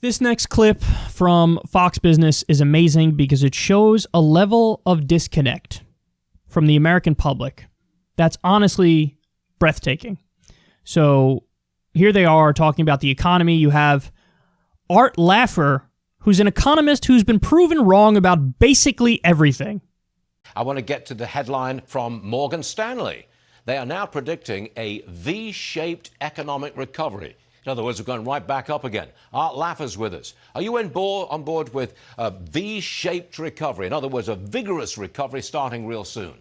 This next clip from Fox Business is amazing because it shows a level of disconnect from the American public that's honestly breathtaking. So here they are talking about the economy. You have Art Laffer, who's an economist who's been proven wrong about basically everything. I want to get to the headline from Morgan Stanley. They are now predicting a V-shaped economic recovery. In other words, we're going right back up again. Art Laffer's with us. Are you on board with a V-shaped recovery? In other words, a vigorous recovery starting real soon?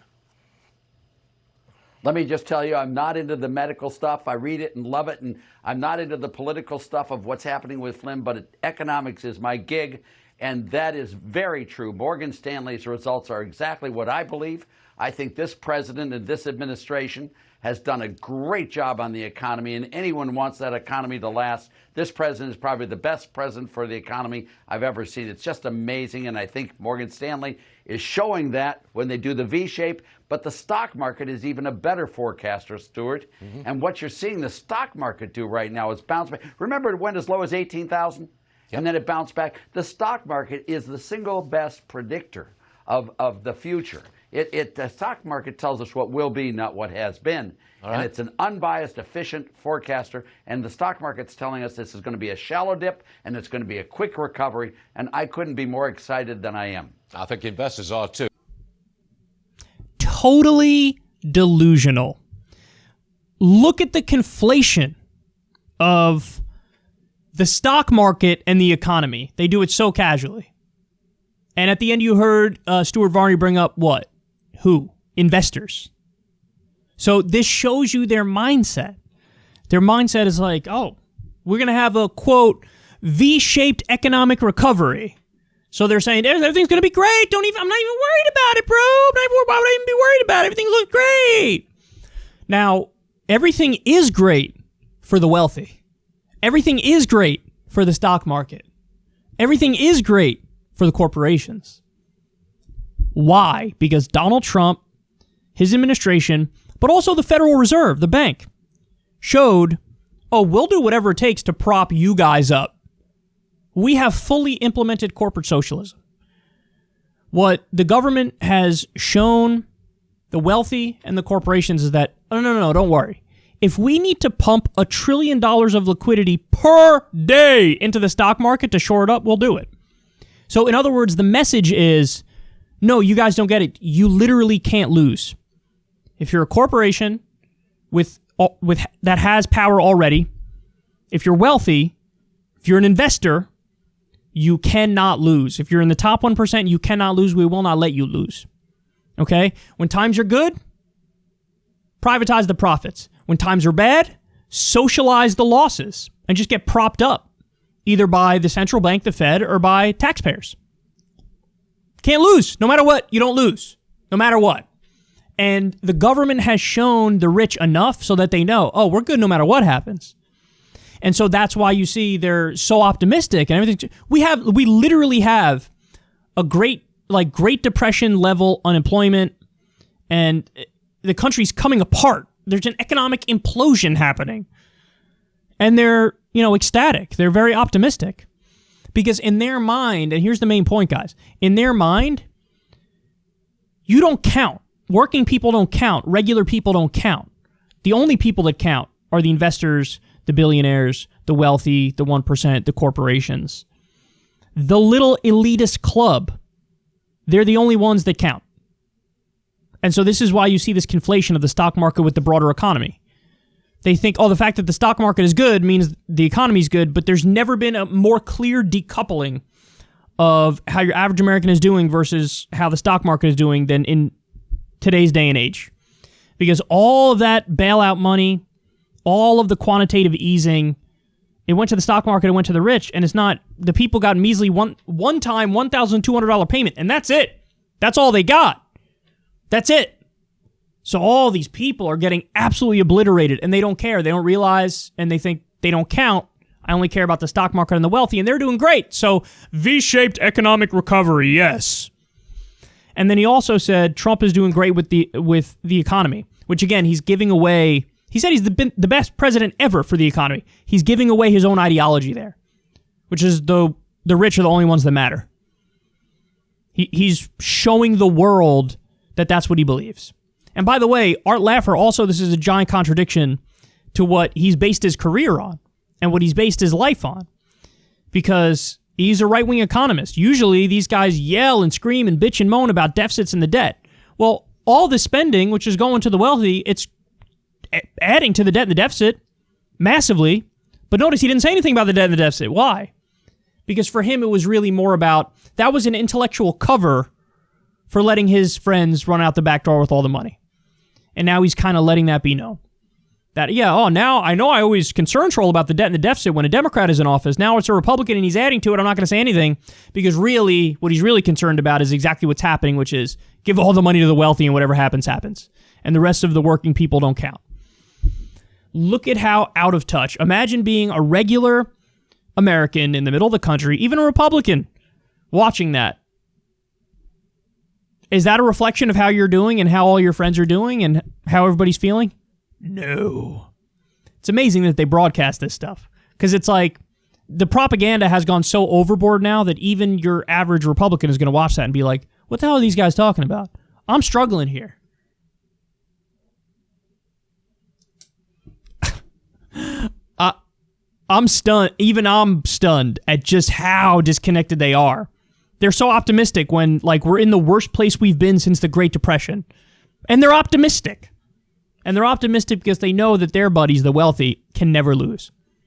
Let me just tell you, I'm not into the medical stuff. I read it and love it, and I'm not into the political stuff of what's happening with Flynn, but economics is my gig, and that is very true. Morgan Stanley's results are exactly what I believe. I think this president and this administration has done a great job on the economy, and anyone wants that economy to last. This president is probably the best president for the economy I've ever seen. It's just amazing, and I think Morgan Stanley is showing that when they do the V-shape, but the stock market is even a better forecaster, Stuart. And what you're seeing the stock market do right now is bounce back. Remember, it went as low as 18,000, and then it bounced back. The stock market is the single best predictor of the future. The stock market tells us what will be, not what has been. All right. And it's an unbiased, efficient forecaster. And the stock market's telling us this is going to be a shallow dip and it's going to be a quick recovery. And I couldn't be more excited than I am. I think investors are too. Totally delusional. Look at the conflation of the stock market and the economy. They do it so casually. And at the end, you heard Stuart Varney bring up what? Who? Investors. So this shows you their mindset. Their mindset is like, oh, we're going to have a, quote, V-shaped economic recovery. So they're saying, everything's going to be great. I'm not even worried about it, bro. Why would I even be worried about it? Everything looks great. Now, everything is great for the wealthy. Everything is great for the stock market. Everything is great for the corporations. Why? Because Donald Trump, his administration, but also the Federal Reserve, the bank, showed, oh, we'll do whatever it takes to prop you guys up. We have fully implemented corporate socialism. What the government has shown the wealthy and the corporations is that, oh, no, don't worry. If we need to pump $1 trillion of liquidity per day into the stock market to shore it up, we'll do it. So in other words, the message is, no, you guys don't get it. You literally can't lose. If you're a corporation with that has power already, if you're wealthy, if you're an investor, you cannot lose. If you're in the top 1%, you cannot lose. We will not let you lose. Okay? When times are good, privatize the profits. When times are bad, socialize the losses and just get propped up, either by the central bank, the Fed, or by taxpayers. Can't lose. No matter what, you don't lose. No matter what. And the government has shown the rich enough so that they know, oh, we're good no matter what happens. And so that's why you see they're so optimistic and everything. We literally have a Great Depression level unemployment, and the country's coming apart. There's an economic implosion happening. And they're, ecstatic. They're very optimistic. Because in their mind, and here's the main point, guys, in their mind, you don't count. Working people don't count. Regular people don't count. The only people that count are the investors, the billionaires, the wealthy, the 1%, the corporations. The little elitist club, they're the only ones that count. And so this is why you see this conflation of the stock market with the broader economy. They think, oh, the fact that the stock market is good means the economy is good, but there's never been a more clear decoupling of how your average American is doing versus how the stock market is doing than in today's day and age. Because all of that bailout money, all of the quantitative easing, it went to the stock market, it went to the rich, and it's not, the people got measly one-time $1,200 payment, and that's it. That's all they got. That's it. So all these people are getting absolutely obliterated, and they don't care. They don't realize, and they think they don't count. I only care about the stock market and the wealthy, and they're doing great. So V-shaped economic recovery, yes. And then he also said Trump is doing great with the economy, which again, he's giving away. He said he's the best president ever for the economy. He's giving away his own ideology there. which is the rich are the only ones that matter. He's showing the world that that's what he believes. And by the way, Art Laffer, also, this is a giant contradiction to what he's based his career on and what he's based his life on, because he's a right-wing economist. Usually, these guys yell and scream and bitch and moan about deficits and the debt. Well, all the spending, which is going to the wealthy, it's adding to the debt and the deficit massively. But notice he didn't say anything about the debt and the deficit. Why? Because for him, it was really more about, that was an intellectual cover for letting his friends run out the back door with all the money. And now he's kind of letting that be known. That, now I know I always concern troll about the debt and the deficit when a Democrat is in office. Now it's a Republican and he's adding to it. I'm not going to say anything, because really what he's really concerned about is exactly what's happening, which is give all the money to the wealthy and whatever happens, happens. And the rest of the working people don't count. Look at how out of touch. Imagine being a regular American in the middle of the country, even a Republican, watching that. Is that a reflection of how you're doing and how all your friends are doing and how everybody's feeling? No. It's amazing that they broadcast this stuff, because it's like the propaganda has gone so overboard now that even your average Republican is going to watch that and be like, what the hell are these guys talking about? I'm struggling here. I'm stunned. Even I'm stunned at just how disconnected they are. They're so optimistic when, like, we're in the worst place we've been since the Great Depression. And they're optimistic. And they're optimistic because they know that their buddies, the wealthy, can never lose.